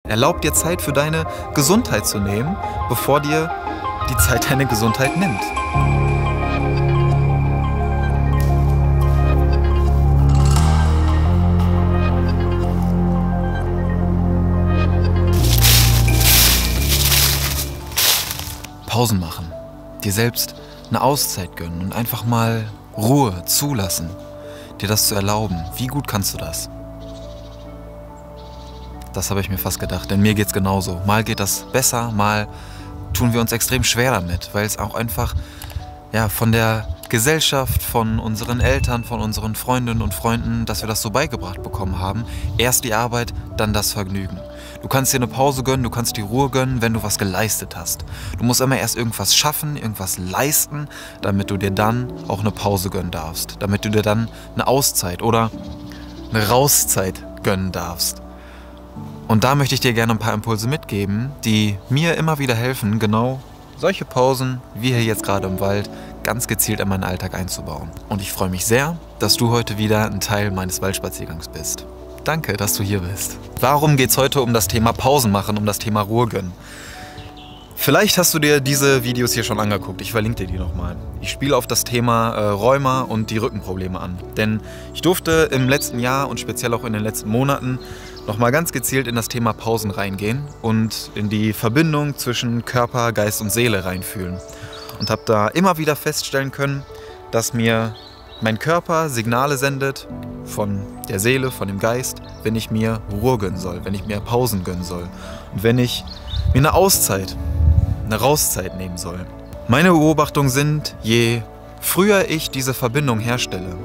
Erlaub dir Zeit für deine Gesundheit zu nehmen, bevor dir die Zeit deine Gesundheit nimmt. Pausen machen, dir selbst eine Auszeit gönnen und einfach mal Ruhe zulassen, dir das zu erlauben. Wie gut kannst du das? Das habe ich mir fast gedacht, denn mir geht's genauso. Mal geht das besser, mal tun wir uns extrem schwer damit, weil es auch einfach von der Gesellschaft, von unseren Eltern, von unseren Freundinnen und Freunden, dass wir das so beigebracht bekommen haben. Erst die Arbeit, dann das Vergnügen. Du kannst dir eine Pause gönnen, du kannst die Ruhe gönnen, wenn du was geleistet hast. Du musst immer erst irgendwas schaffen, irgendwas leisten, damit du dir dann auch eine Pause gönnen darfst. Damit du dir dann eine Auszeit oder eine Rauszeit gönnen darfst. Und da möchte ich dir gerne ein paar Impulse mitgeben, die mir immer wieder helfen, genau solche Pausen, wie hier jetzt gerade im Wald, ganz gezielt in meinen Alltag einzubauen. Und ich freue mich sehr, dass du heute wieder ein Teil meines Waldspaziergangs bist. Danke, dass du hier bist. Warum geht es heute um das Thema Pausen machen, um das Thema Ruhe gönnen? Vielleicht hast du dir diese Videos hier schon angeguckt. Ich verlinke dir die nochmal. Ich spiele auf das Thema Rheuma und die Rückenprobleme an. Denn ich durfte im letzten Jahr und speziell auch in den letzten Monaten nochmal ganz gezielt in das Thema Pausen reingehen und in die Verbindung zwischen Körper, Geist und Seele reinfühlen. Und habe da immer wieder feststellen können, dass mir mein Körper Signale sendet von der Seele, von dem Geist, wenn ich mir Ruhe gönnen soll, wenn ich mir Pausen gönnen soll und wenn ich mir eine Auszeit, eine Rauszeit nehmen soll. Meine Beobachtungen sind, je früher ich diese Verbindung herstelle,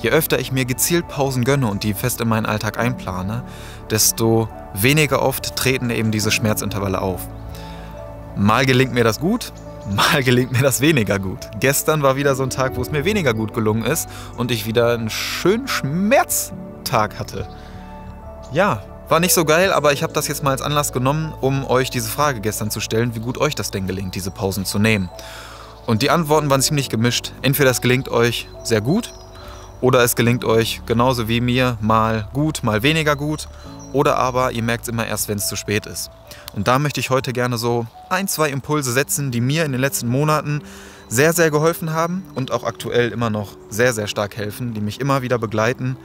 je öfter ich mir gezielt Pausen gönne und die fest in meinen Alltag einplane, desto weniger oft treten eben diese Schmerzintervalle auf. Mal gelingt mir das gut, mal gelingt mir das weniger gut. Gestern war wieder so ein Tag, wo es mir weniger gut gelungen ist und ich wieder einen schönen Schmerztag hatte. Ja, war nicht so geil, aber ich habe das jetzt mal als Anlass genommen, um euch diese Frage gestern zu stellen, wie gut euch das denn gelingt, diese Pausen zu nehmen. Und die Antworten waren ziemlich gemischt. Entweder es gelingt euch sehr gut oder es gelingt euch genauso wie mir mal gut, mal weniger gut. Oder aber ihr merkt es immer erst, wenn es zu spät ist. Und da möchte ich heute gerne so 1, 2 Impulse setzen, die mir in den letzten Monaten sehr, sehr geholfen haben und auch aktuell immer noch sehr, sehr stark helfen, die mich immer wieder begleiten,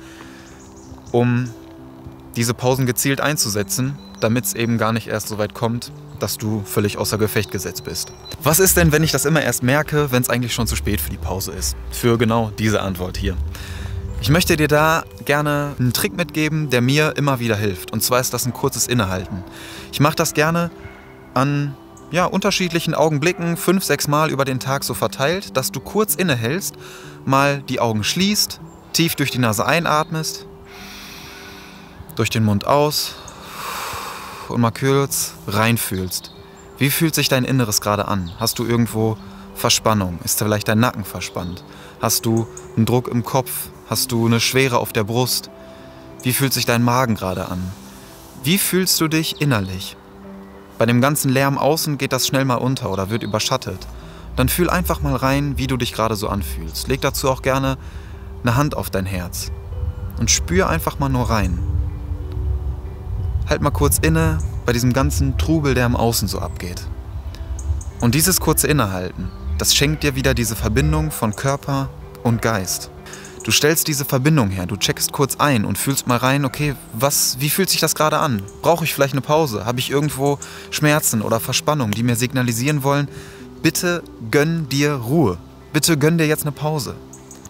um diese Pausen gezielt einzusetzen, damit es eben gar nicht erst so weit kommt, dass du völlig außer Gefecht gesetzt bist. Was ist denn, wenn ich das immer erst merke, wenn es eigentlich schon zu spät für die Pause ist? Für genau diese Antwort hier. Ich möchte dir da gerne einen Trick mitgeben, der mir immer wieder hilft. Und zwar ist das ein kurzes Innehalten. Ich mache das gerne an unterschiedlichen Augenblicken, 5, 6 Mal über den Tag so verteilt, dass du kurz innehältst, mal die Augen schließt, tief durch die Nase einatmest, durch den Mund aus und mal kurz reinfühlst. Wie fühlt sich dein Inneres gerade an? Hast du irgendwo Verspannung? Ist vielleicht dein Nacken verspannt? Hast du einen Druck im Kopf? Hast du eine Schwere auf der Brust? Wie fühlt sich dein Magen gerade an? Wie fühlst du dich innerlich? Bei dem ganzen Lärm außen geht das schnell mal unter oder wird überschattet. Dann fühl einfach mal rein, wie du dich gerade so anfühlst. Leg dazu auch gerne eine Hand auf dein Herz und spür einfach mal nur rein. Halt mal kurz inne bei diesem ganzen Trubel, der im Außen so abgeht. Und dieses kurze Innehalten, das schenkt dir wieder diese Verbindung von Körper und Geist. Du stellst diese Verbindung her, du checkst kurz ein und fühlst mal rein, okay, wie fühlt sich das gerade an? Brauche ich vielleicht eine Pause? Habe ich irgendwo Schmerzen oder Verspannungen, die mir signalisieren wollen, bitte gönn dir Ruhe, bitte gönn dir jetzt eine Pause.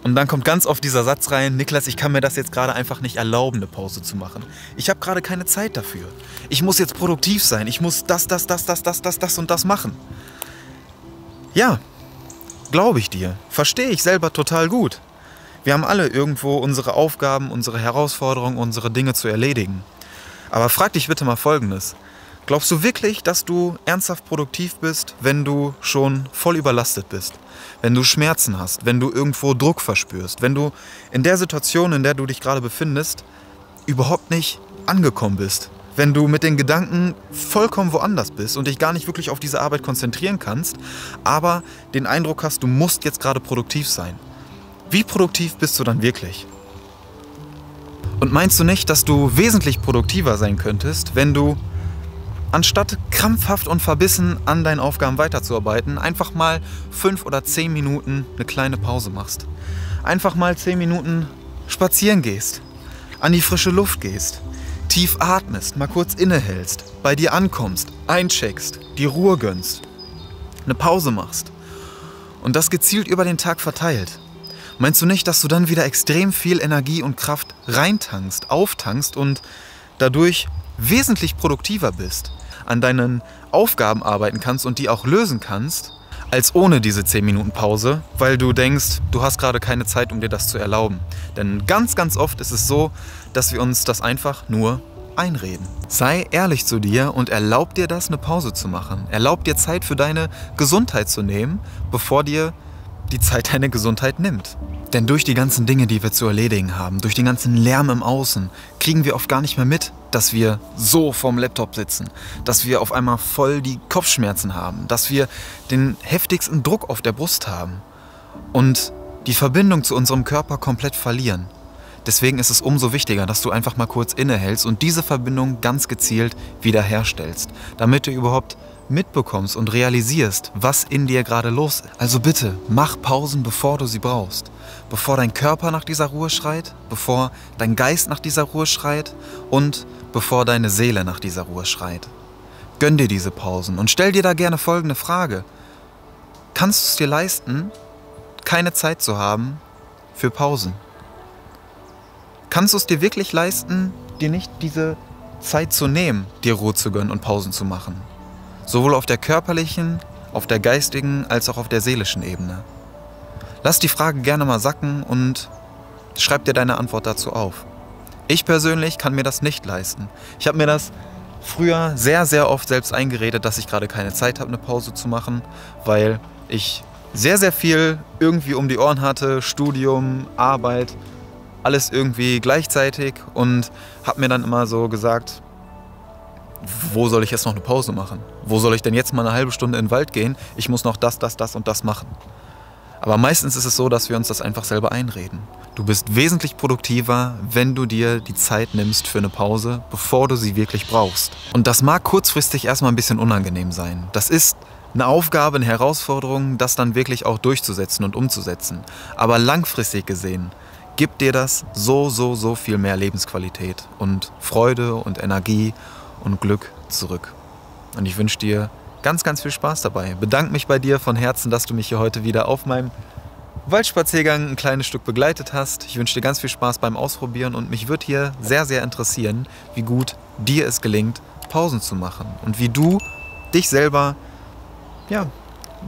Und dann kommt ganz oft dieser Satz rein, Niklas, ich kann mir das jetzt gerade einfach nicht erlauben, eine Pause zu machen. Ich habe gerade keine Zeit dafür. Ich muss jetzt produktiv sein, ich muss das und das machen. Ja, glaube ich dir, verstehe ich selber total gut. Wir haben alle irgendwo unsere Aufgaben, unsere Herausforderungen, unsere Dinge zu erledigen. Aber frag dich bitte mal Folgendes. Glaubst du wirklich, dass du ernsthaft produktiv bist, wenn du schon voll überlastet bist? Wenn du Schmerzen hast, wenn du irgendwo Druck verspürst, wenn du in der Situation, in der du dich gerade befindest, überhaupt nicht angekommen bist? Wenn du mit den Gedanken vollkommen woanders bist und dich gar nicht wirklich auf diese Arbeit konzentrieren kannst, aber den Eindruck hast, du musst jetzt gerade produktiv sein. Wie produktiv bist du dann wirklich? Und meinst du nicht, dass du wesentlich produktiver sein könntest, wenn du anstatt krampfhaft und verbissen an deinen Aufgaben weiterzuarbeiten, einfach mal 5 oder 10 Minuten eine kleine Pause machst. Einfach mal 10 Minuten spazieren gehst, an die frische Luft gehst, tief atmest, mal kurz innehältst, bei dir ankommst, eincheckst, die Ruhe gönnst, eine Pause machst und das gezielt über den Tag verteilt. Meinst du nicht, dass du dann wieder extrem viel Energie und Kraft reintankst, auftankst und dadurch wesentlich produktiver bist, an deinen Aufgaben arbeiten kannst und die auch lösen kannst, als ohne diese 10 Minuten Pause, weil du denkst, du hast gerade keine Zeit, um dir das zu erlauben. Denn ganz, ganz oft ist es so, dass wir uns das einfach nur einreden. Sei ehrlich zu dir und erlaub dir das, eine Pause zu machen. Erlaub dir Zeit für deine Gesundheit zu nehmen, bevor dir die Zeit deine Gesundheit nimmt. Denn durch die ganzen Dinge, die wir zu erledigen haben, durch den ganzen Lärm im Außen, kriegen wir oft gar nicht mehr mit, dass wir so vorm Laptop sitzen, dass wir auf einmal voll die Kopfschmerzen haben, dass wir den heftigsten Druck auf der Brust haben und die Verbindung zu unserem Körper komplett verlieren. Deswegen ist es umso wichtiger, dass du einfach mal kurz innehältst und diese Verbindung ganz gezielt wiederherstellst, damit du überhaupt mitbekommst und realisierst, was in dir gerade los ist. Also bitte, mach Pausen, bevor du sie brauchst. Bevor dein Körper nach dieser Ruhe schreit, bevor dein Geist nach dieser Ruhe schreit und bevor deine Seele nach dieser Ruhe schreit. Gönn dir diese Pausen und stell dir da gerne folgende Frage. Kannst du es dir leisten, keine Zeit zu haben für Pausen? Kannst du es dir wirklich leisten, dir nicht diese Zeit zu nehmen, dir Ruhe zu gönnen und Pausen zu machen? Sowohl auf der körperlichen, auf der geistigen als auch auf der seelischen Ebene. Lass die Frage gerne mal sacken und schreib dir deine Antwort dazu auf. Ich persönlich kann mir das nicht leisten. Ich habe mir das früher sehr, sehr oft selbst eingeredet, dass ich gerade keine Zeit habe, eine Pause zu machen, weil ich sehr, sehr viel irgendwie um die Ohren hatte, Studium, Arbeit, alles irgendwie gleichzeitig und habe mir dann immer so gesagt, wo soll ich jetzt noch eine Pause machen? Wo soll ich denn jetzt mal eine halbe Stunde in den Wald gehen? Ich muss noch das und das machen. Aber meistens ist es so, dass wir uns das einfach selber einreden. Du bist wesentlich produktiver, wenn du dir die Zeit nimmst für eine Pause, bevor du sie wirklich brauchst. Und das mag kurzfristig erstmal ein bisschen unangenehm sein. Das ist eine Aufgabe, eine Herausforderung, das dann wirklich auch durchzusetzen und umzusetzen. Aber langfristig gesehen gibt dir das so viel mehr Lebensqualität und Freude und Energie und Glück zurück. Und ich wünsche dir ganz, ganz viel Spaß dabei. Bedanke mich bei dir von Herzen, dass du mich hier heute wieder auf meinem Waldspaziergang ein kleines Stück begleitet hast. Ich wünsche dir ganz viel Spaß beim Ausprobieren und mich würde hier sehr, sehr interessieren, wie gut dir es gelingt, Pausen zu machen und wie du dich selber,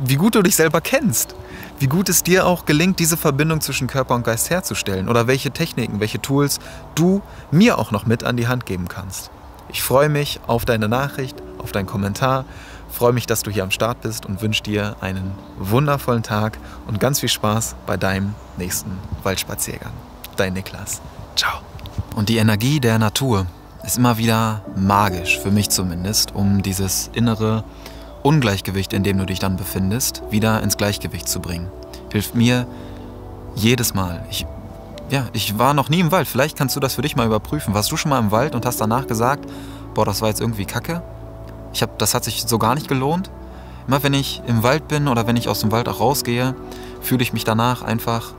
wie gut du dich selber kennst. Wie gut es dir auch gelingt, diese Verbindung zwischen Körper und Geist herzustellen oder welche Techniken, welche Tools du mir auch noch mit an die Hand geben kannst. Ich freue mich auf deine Nachricht, auf deinen Kommentar, freue mich, dass du hier am Start bist und wünsche dir einen wundervollen Tag und ganz viel Spaß bei deinem nächsten Waldspaziergang. Dein Niklas. Ciao. Und die Energie der Natur ist immer wieder magisch, für mich zumindest, um dieses innere Ungleichgewicht, in dem du dich dann befindest, wieder ins Gleichgewicht zu bringen. Hilft mir jedes Mal. Ich war noch nie im Wald. Vielleicht kannst du das für dich mal überprüfen. Warst du schon mal im Wald und hast danach gesagt, boah, das war jetzt irgendwie Kacke? Das hat sich so gar nicht gelohnt. Immer wenn ich im Wald bin oder wenn ich aus dem Wald auch rausgehe, fühle ich mich danach einfach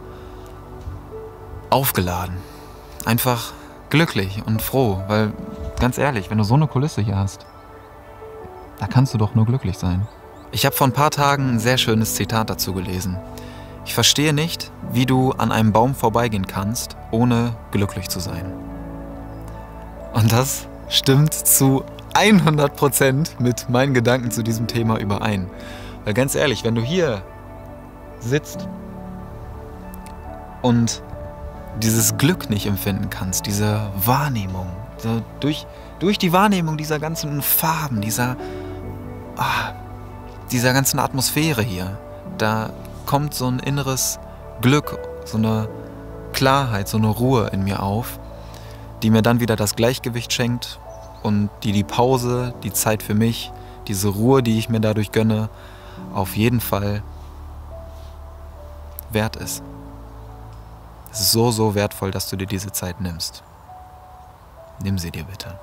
aufgeladen. Einfach glücklich und froh. Weil, ganz ehrlich, wenn du so eine Kulisse hier hast, da kannst du doch nur glücklich sein. Ich habe vor ein paar Tagen ein sehr schönes Zitat dazu gelesen. Ich verstehe nicht, wie du an einem Baum vorbeigehen kannst, ohne glücklich zu sein. Und das stimmt zu 100% mit meinen Gedanken zu diesem Thema überein. Weil ganz ehrlich, wenn du hier sitzt und dieses Glück nicht empfinden kannst, diese Wahrnehmung, durch die Wahrnehmung dieser ganzen Farben, dieser ganzen Atmosphäre hier, da kommt so ein inneres Glück, so eine Klarheit, so eine Ruhe in mir auf, die mir dann wieder das Gleichgewicht schenkt und die Pause, die Zeit für mich, diese Ruhe, die ich mir dadurch gönne, auf jeden Fall wert ist. Es ist so wertvoll, dass du dir diese Zeit nimmst. Nimm sie dir bitte.